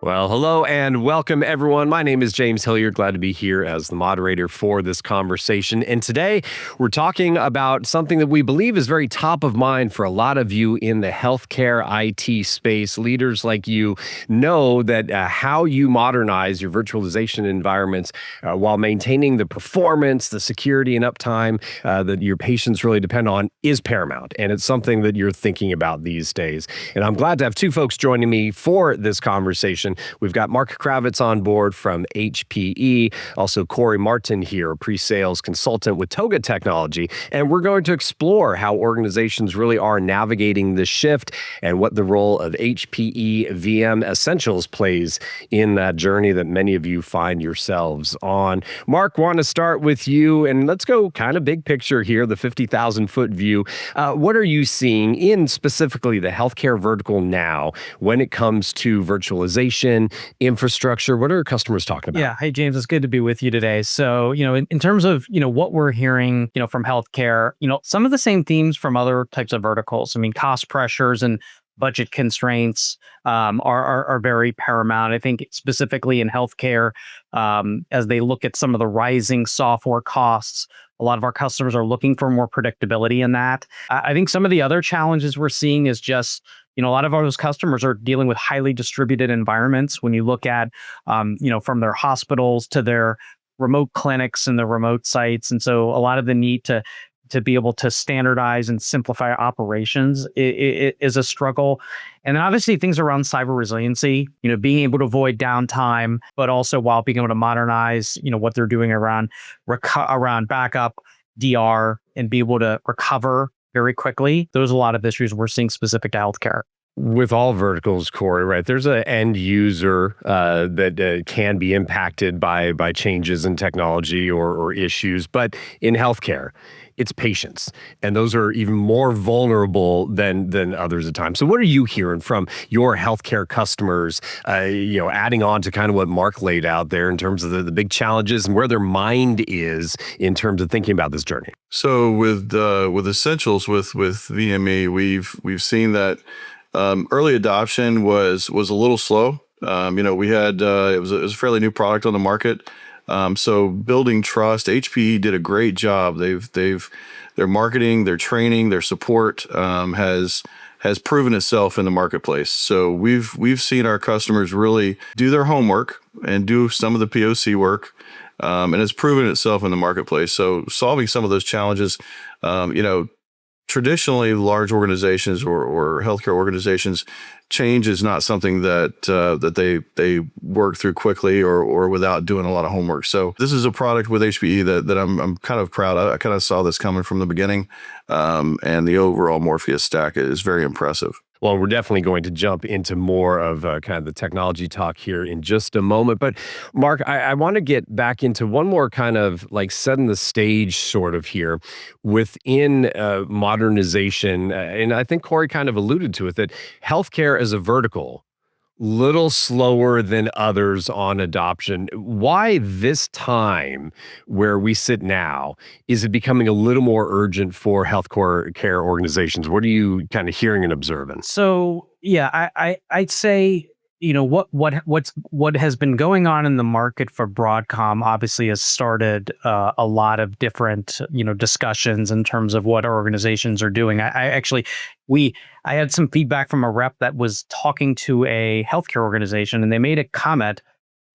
Well, hello and welcome, everyone. My name is James Hilliard. Glad to be here as the moderator for this conversation. And today we're talking about something that we believe is very top of mind for a lot of you in the healthcare IT space. Leaders like you know that how you modernize your virtualization environments while maintaining the performance, the security, and uptime that your patients really depend on is paramount. And it's something that you're thinking about these days. And I'm glad to have two folks joining me for this conversation. We've got Mark Kravitz on board from HPE, also Cory Martin here, a pre-sales consultant with TOGA Technology, and we're going to explore how organizations really are navigating this shift and what the role of HPE VM Essentials plays in that journey that many of you find yourselves on. Mark, want to start with you, and let's go kind of big picture here, the 50,000-foot view. What are you seeing in specifically the healthcare vertical now when it comes to virtualization, infrastructure? What are customers talking about? Yeah. Hey, James, it's good to be with you today. So, in terms of, what we're hearing, from healthcare, some of the same themes from other types of verticals. I mean, cost pressures and budget constraints are very paramount. I think specifically in healthcare, as they look at some of the rising software costs, a lot of our customers are looking for more predictability in that. I think some of the other challenges we're seeing is just, a lot of those customers are dealing with highly distributed environments. When you look at, from their hospitals to their remote clinics and the remote sites. And so a lot of the need to be able to standardize and simplify operations is a struggle. And then obviously things around cyber resiliency, being able to avoid downtime, but also while being able to modernize, what they're doing around backup, DR, and be able to recover very quickly. Those are a lot of issues we're seeing specific to healthcare. With all verticals, Cory, right? There's an end user that can be impacted by changes in technology or issues. But in healthcare, it's patients, and those are even more vulnerable than others at times. So what are you hearing from your healthcare customers, adding on to kind of what Mark laid out there in terms of the big challenges and where their mind is in terms of thinking about this journey? So with Essentials, with VME, we've seen that early adoption was a little slow. We had it was a fairly new product on the market. So building trust, HPE did a great job. Their marketing, their training, their support has proven itself in the marketplace. So we've seen our customers really do their homework and do some of the POC work, and it's proven itself in the marketplace. So solving some of those challenges, traditionally large organizations or healthcare organizations, change is not something that they work through quickly or without doing a lot of homework. So this is a product with HPE that I'm kind of proud of. I kind of saw this coming from the beginning, and the overall Morpheus stack is very impressive. Well, we're definitely going to jump into more of kind of the technology talk here in just a moment. But Mark, I want to get back into one more kind of like setting the stage sort of here within modernization. And I think Cory kind of alluded to it, that healthcare as a vertical, little slower than others on adoption. Why this time where we sit now, is it becoming a little more urgent for healthcare care organizations? What are you kind of hearing and observing? So yeah, I'd say, what has been going on in the market for Broadcom obviously has started a lot of different discussions in terms of what our organizations are doing. I had some feedback from a rep that was talking to a healthcare organization, and they made a comment: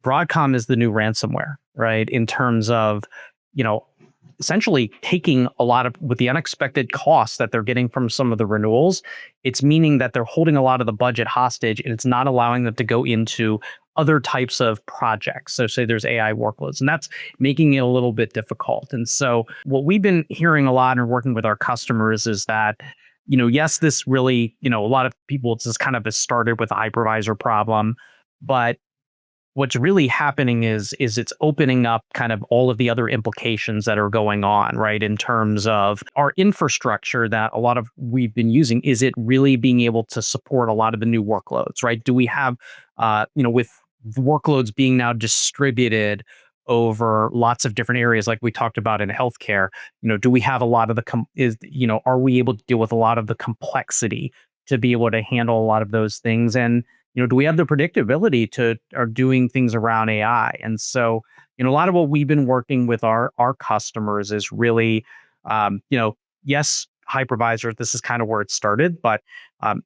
Broadcom is the new ransomware, right? In terms of essentially taking a lot of, with the unexpected costs that they're getting from some of the renewals, it's meaning that they're holding a lot of the budget hostage, and it's not allowing them to go into other types of projects. So say there's AI workloads, and that's making it a little bit difficult. And so what we've been hearing a lot and working with our customers is that, yes, this really, a lot of people, it's just kind of started with a hypervisor problem, but what's really happening is it's opening up kind of all of the other implications that are going on, right? In terms of our infrastructure that a lot of we've been using, is it really being able to support a lot of the new workloads, right? Do we have, with workloads being now distributed over lots of different areas, like we talked about in healthcare, do we have a lot of are we able to deal with a lot of the complexity to be able to handle a lot of those things? And do we have the predictability to are doing things around AI? And so, a lot of what we've been working with our customers is really, yes, hypervisor. This is kind of where it started, but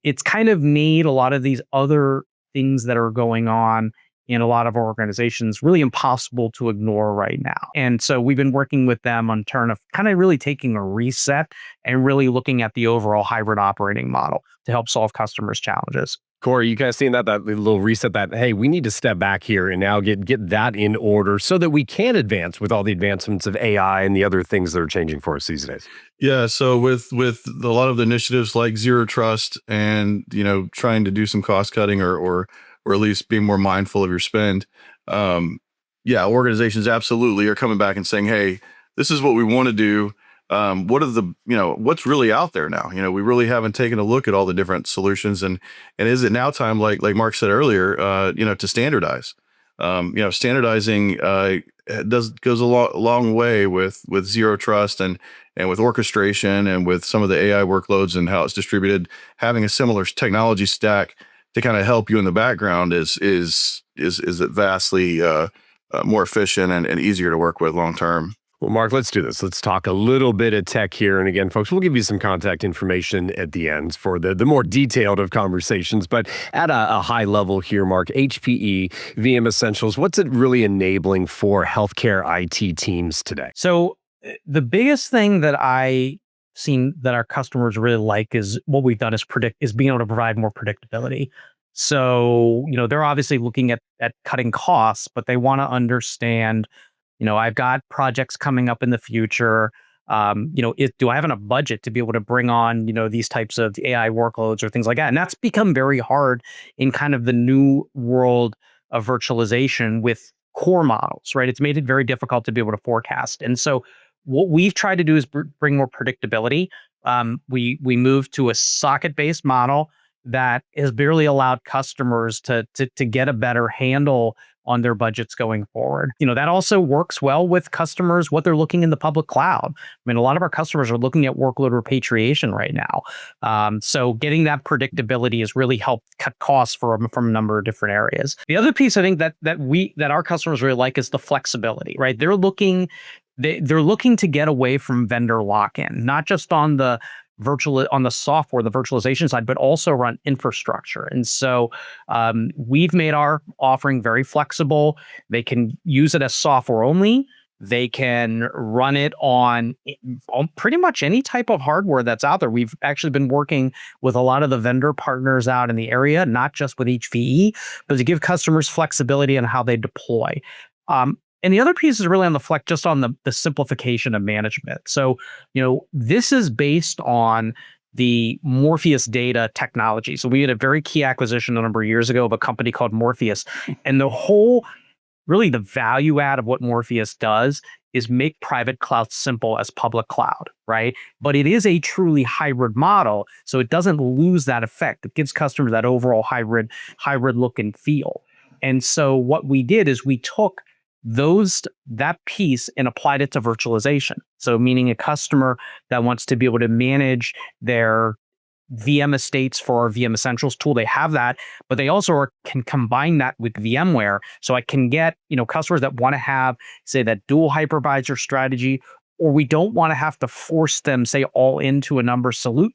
it's kind of made a lot of these other things that are going on in a lot of our organizations really impossible to ignore right now. And so we've been working with them on turn of kind of really taking a reset and really looking at the overall hybrid operating model to help solve customers' challenges. Cory, you guys seeing that little reset that, hey, we need to step back here and now get that in order so that we can advance with all the advancements of AI and the other things that are changing for us these days? Yeah, so with a lot of the initiatives like zero trust and trying to do some cost cutting or at least being more mindful of your spend, yeah, organizations absolutely are coming back and saying, hey, this is what we want to do. What are the what's really out there now? We really haven't taken a look at all the different solutions, and is it now time, like Mark said earlier, to standardize? Standardizing goes a long way with zero trust and with orchestration and with some of the AI workloads and how it's distributed. Having a similar technology stack to kind of help you in the background is vastly more efficient and easier to work with long term. Well, Mark, let's do this. Let's talk a little bit of tech here. And again, folks, we'll give you some contact information at the end for the more detailed of conversations. But at a high level here, Mark, HPE, VM Essentials, what's it really enabling for healthcare IT teams today? So the biggest thing that I seen that our customers really like is what we've done is being able to provide more predictability. So, they're obviously looking at cutting costs, but they want to understand, I've got projects coming up in the future. Do I have enough budget to be able to bring on, these types of AI workloads or things like that? And that's become very hard in kind of the new world of virtualization with core models, right? It's made it very difficult to be able to forecast. And so what we've tried to do is bring more predictability. We moved to a socket-based model that has barely allowed customers to get a better handle on their budgets going forward. That also works well with customers, what they're looking in the public cloud. I mean, a lot of our customers are looking at workload repatriation right now. So getting that predictability has really helped cut costs from a number of different areas. The other piece I think that our customers really like is the flexibility, right? They're looking to get away from vendor lock-in, not just on the software, the virtualization side, but also around infrastructure. And so we've made our offering very flexible. They can use it as software only. They can run it on pretty much any type of hardware that's out there. We've actually been working with a lot of the vendor partners out in the area, not just with HPE, but to give customers flexibility on how they deploy. And the other piece is really on just on the simplification of management. So, this is based on the Morpheus data technology. So we had a very key acquisition a number of years ago of a company called Morpheus. And really the value add of what Morpheus does is make private cloud simple as public cloud, right? But it is a truly hybrid model, so it doesn't lose that effect. It gives customers that overall hybrid look and feel. And so what we did is we took that piece and applied it to virtualization. So meaning a customer that wants to be able to manage their VM estates for our VM Essentials tool, they have that, but they also can combine that with VMware. So I can get, customers that want to have, say, that dual hypervisor strategy, or we don't want to have to force them, say, all into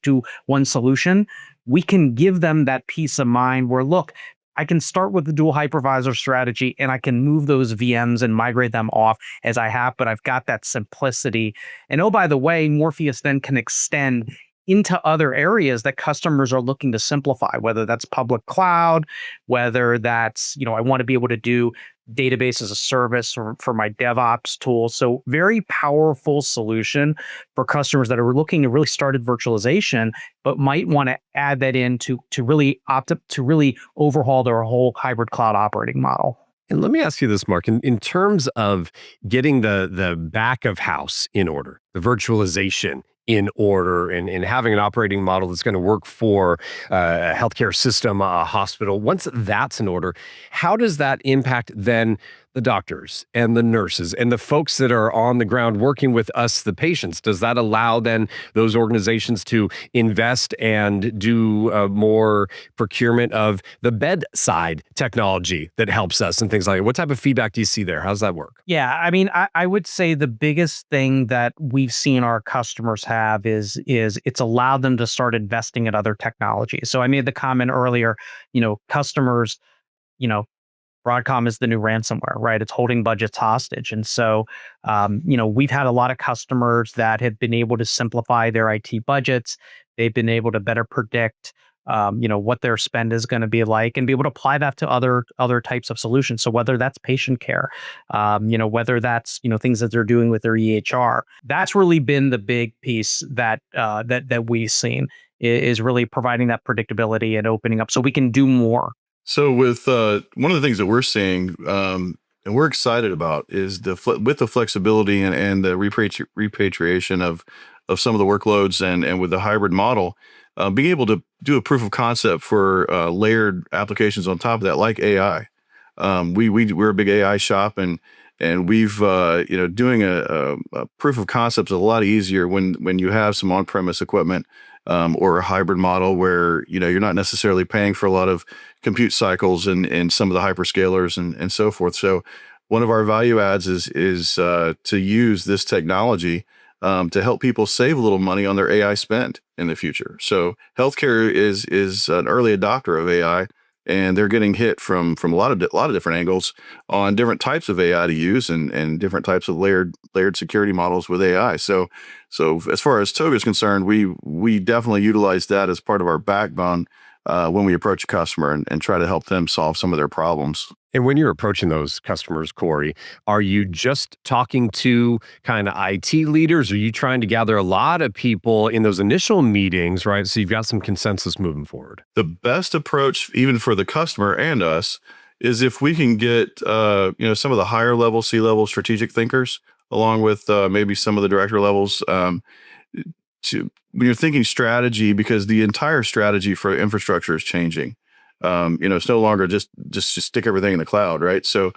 to one solution. We can give them that peace of mind where, look, I can start with the dual hypervisor strategy and I can move those VMs and migrate them off as I have, but I've got that simplicity. And oh, by the way, Morpheus then can extend into other areas that customers are looking to simplify, whether that's public cloud, whether that's, I want to be able to do database as a service or for my DevOps tool. So very powerful solution for customers that are looking to really start at virtualization, but might want to add that in to really overhaul their whole hybrid cloud operating model. And let me ask you this, Mark, in terms of getting the back of house in order, the virtualization in order, and having an operating model that's going to work for a healthcare system, a hospital. Once that's in order, how does that impact then the doctors and the nurses and the folks that are on the ground working with us, the patients? Does that allow then those organizations to invest and do more procurement of the bedside technology that helps us and things like that? What type of feedback do you see there? How's that work? Yeah, I mean, I would say the biggest thing that we've seen our customers have is it's allowed them to start investing in other technologies. So I made the comment earlier, customers, you know, Broadcom is the new ransomware, right? It's holding budgets hostage. And so, we've had a lot of customers that have been able to simplify their IT budgets. They've been able to better predict, what their spend is going to be like, and be able to apply that to other types of solutions. So whether that's patient care, whether that's things that they're doing with their EHR, that's really been the big piece that we've seen is really providing that predictability and opening up so we can do more. So with one of the things that we're seeing and we're excited about is with the flexibility and the repatriation of some of the workloads and with the hybrid model, being able to do a proof of concept for layered applications on top of that, like AI. We're a big AI shop, and we've doing a proof of concept is a lot easier when you have some on-premise equipment or a hybrid model where you're not necessarily paying for a lot of compute cycles in some of the hyperscalers and so forth. So one of our value adds is to use this technology to help people save a little money on their AI spend in the future. So healthcare is an early adopter of AI, and they're getting hit from a lot of different angles on different types of AI to use and different types of layered security models with AI. So as far as TOGA is concerned, we definitely utilize that as part of our backbone when we approach a customer and try to help them solve some of their problems. And when you're approaching those customers, Cory, are you just talking to kind of IT leaders? Or are you trying to gather a lot of people in those initial meetings, right? So you've got some consensus moving forward. The best approach, even for the customer and us, is if we can get some of the higher level, C-level strategic thinkers, along with maybe some of the director levels, when you're thinking strategy, because the entire strategy for infrastructure is changing. It's no longer just stick everything in the cloud, right? So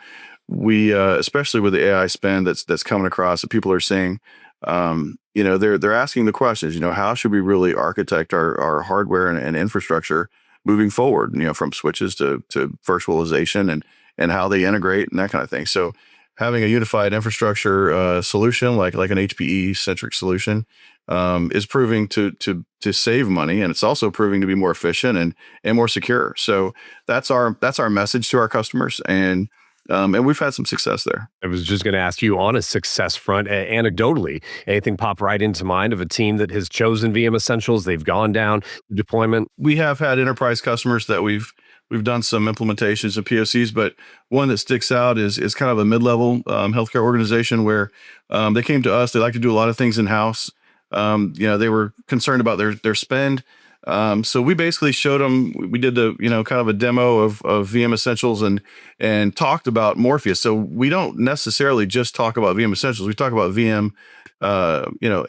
we, especially with the AI spend that's coming across, that people are saying, they're asking the questions. How should we really architect our hardware and infrastructure moving forward? From switches to virtualization and how they integrate and that kind of thing. So having a unified infrastructure solution like an HPE centric solution is proving to save money, and it's also proving to be more efficient and more secure. So that's our message to our customers, and we've had some success there. I was just going to ask you on a success front, anecdotally, anything pop right into mind of a team that has chosen VM Essentials? They've gone down deployment. We have had enterprise customers that we've done some implementations of POCs, but one that sticks out is kind of a mid-level healthcare organization where they came to us. They like to do a lot of things in-house. They were concerned about their spend. So we basically showed them, we did the, kind of a demo of VM Essentials and talked about Morpheus. So we don't necessarily just talk about VM Essentials. We talk about VM,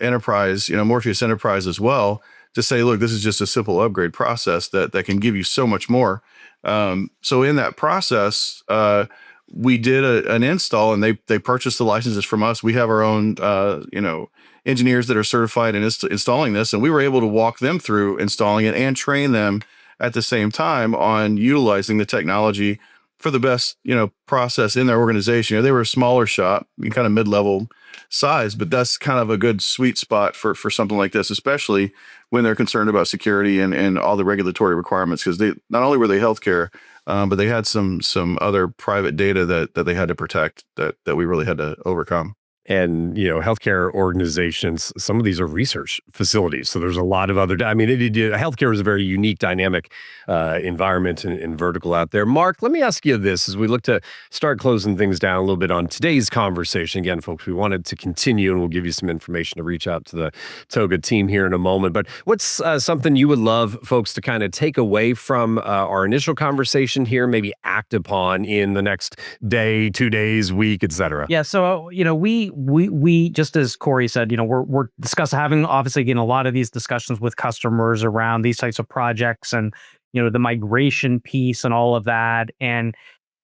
Enterprise, Morpheus Enterprise as well, to say, look, this is just a simple upgrade process that can give you so much more. So in that process, we did an install, and they purchased the licenses from us. We have our own, engineers that are certified in installing this, and we were able to walk them through installing it and train them at the same time on utilizing the technology for the best, process in their organization. They were a smaller shop, kind of mid-level size, but that's kind of a good sweet spot for something like this, especially when they're concerned about security and all the regulatory requirements, because they not only were they healthcare, but they had some other private data that they had to protect that we really had to overcome. And, healthcare organizations, some of these are research facilities. So there's a lot of other, healthcare is a very unique, dynamic environment and vertical out there. Mark, let me ask you this as we look to start closing things down a little bit on today's conversation. Again, folks, we wanted to continue, and we'll give you some information to reach out to the TOGA team here in a moment. But what's something you would love folks to kind of take away from our initial conversation here, maybe act upon in the next day, 2 days, week, et cetera? Yeah. So, we just as Cory said, we're having obviously a lot of these discussions with customers around these types of projects and, the migration piece and all of that. And,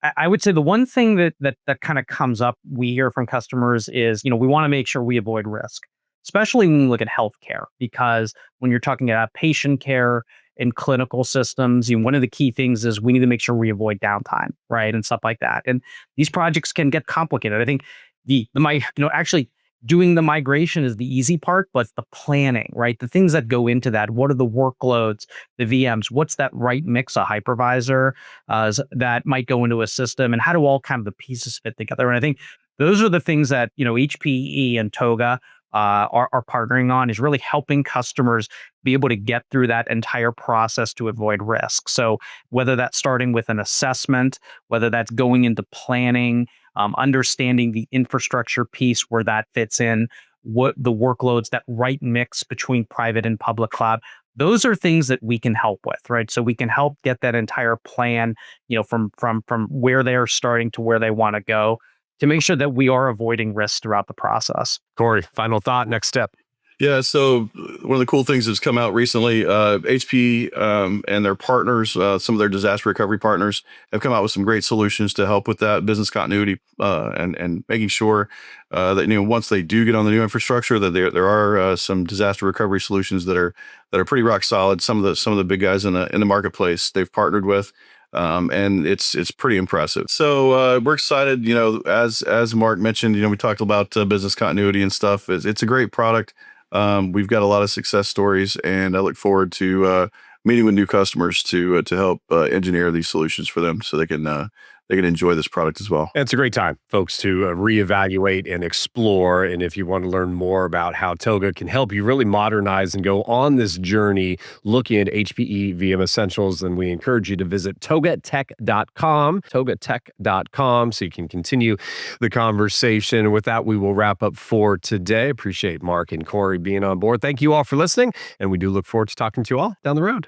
I would say the one thing that kind of comes up, we hear from customers is, we want to make sure we avoid risk, especially when we look at healthcare, because when you're talking about patient care and clinical systems, one of the key things is we need to make sure we avoid downtime, right, and stuff like that. And these projects can get complicated. I think actually doing the migration is the easy part, but the planning, right? The things that go into that. What are the workloads, the VMs? What's that right mix of hypervisor that might go into a system, and how do all kind of the pieces fit together? And I think those are the things that HPE and TOGA are partnering on, is really helping customers be able to get through that entire process to avoid risk. So whether that's starting with an assessment, whether that's going into planning, understanding the infrastructure piece where that fits in, what the workloads, that right mix between private and public cloud. Those are things that we can help with, right? So we can help get that entire plan, from where they're starting to where they want to go, to make sure that we are avoiding risks throughout the process. Cory, final thought, next step. Yeah, so one of the cool things that's come out recently, HP and their partners, some of their disaster recovery partners, have come out with some great solutions to help with that business continuity and making sure that once they do get on the new infrastructure, that there are some disaster recovery solutions that are pretty rock solid. Some of the big guys in the marketplace they've partnered with. And it's pretty impressive. So we're excited. As Mark mentioned, we talked about business continuity and stuff. It's a great product. We've got a lot of success stories, and I look forward to meeting with new customers to help engineer these solutions for them, so they can enjoy this product as well. It's a great time, folks, to reevaluate and explore. And if you want to learn more about how TOGA can help you really modernize and go on this journey looking at HPE VM Essentials, then we encourage you to visit togatech.com, togatech.com, so you can continue the conversation. And with that, we will wrap up for today. Appreciate Mark and Cory being on board. Thank you all for listening, and we do look forward to talking to you all down the road.